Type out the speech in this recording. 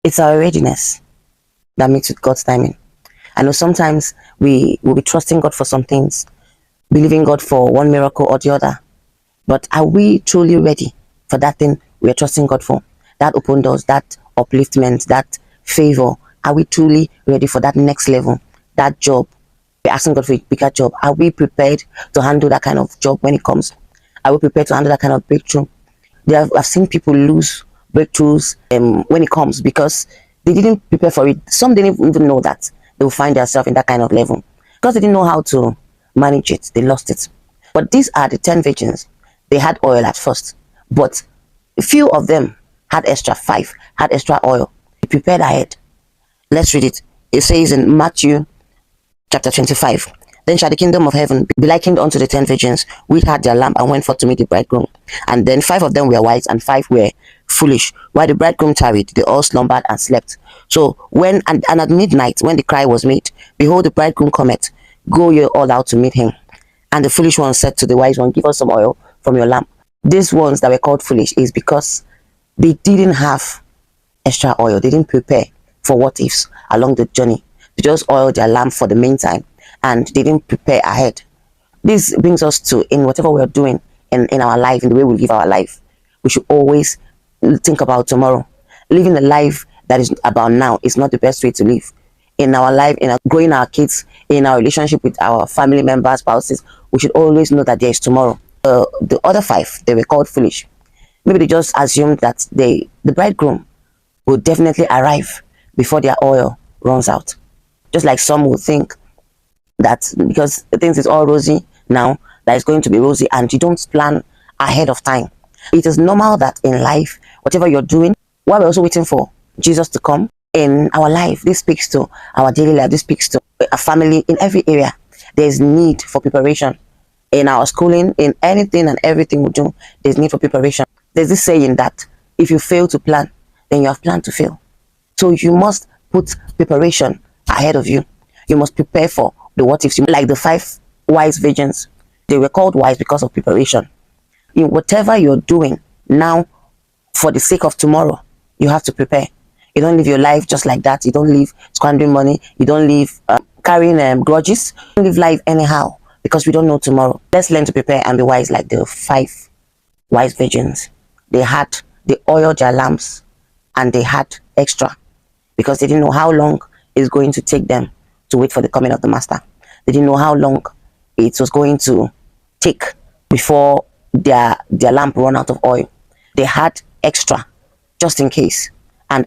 It's our readiness that meets with God's timing. I know sometimes we will be trusting God for some things, believing God for one miracle or the other. But are we truly ready for that thing we are trusting God for? That open doors, that upliftment, that favor. Are we truly ready for that next level? That job. We're asking God for a bigger job. Are we prepared to handle that kind of job when it comes? Are we prepared to handle that kind of breakthrough? I've seen people lose breakthroughs when it comes because they didn't prepare for it. Some didn't even know that they will find themselves in that kind of level because they didn't know how to manage it. They lost it. But these are the 10 virgins. They had oil at first, but a few of them had extra. 5 had extra oil. They prepared ahead. Let's read it. It says in Matthew chapter 25. Then shall the kingdom of heaven be likened unto the 10 virgins, which had their lamp and went forth to meet the bridegroom. And then 5 of them were wise, and 5 were foolish. While the bridegroom tarried, they all slumbered and slept. So when and at midnight, when the cry was made, behold, the bridegroom cometh, go ye all out to meet him. And the foolish one said to the wise one, give us some oil from your lamp. These ones that were called foolish is because they didn't have extra oil. They didn't prepare for what ifs along the journey. They just oiled their lamp for the meantime, and they didn't prepare ahead. This brings us to, in whatever we're doing in our life, in the way we live our life, we should always think about tomorrow. Living a life that is about now is not the best way to live. In our life, in our growing our kids, in our relationship with our family members, spouses, we should always know that there is tomorrow. The other 5, they were called foolish. Maybe they just assumed that the bridegroom will definitely arrive before their oil runs out. Just like some will think that because things is all rosy now, that it's going to be rosy, and you don't plan ahead of time. It is normal that in life, whatever you're doing, while we're also waiting for Jesus to come in our life, this speaks to our daily life, this speaks to a family. In every area, there's need for preparation. In our schooling, in anything and everything we do, there's need for preparation. There's this saying that if you fail to plan, then you have planned to fail. So you must put preparation ahead of you. You must prepare for the what ifs. Like the 5 wise virgins, they were called wise because of preparation. In whatever you're doing now, for the sake of tomorrow, you have to prepare. You don't live your life just like that. You don't live squandering money. You don't live carrying grudges. You don't live life anyhow, because we don't know tomorrow. Let's learn to prepare and be wise like the 5 wise virgins. They oiled their lamps, and they had extra because they didn't know how long it's going to take them to wait for the coming of the master. They didn't know how long it was going to take before their lamp run out of oil. They had extra just in case, and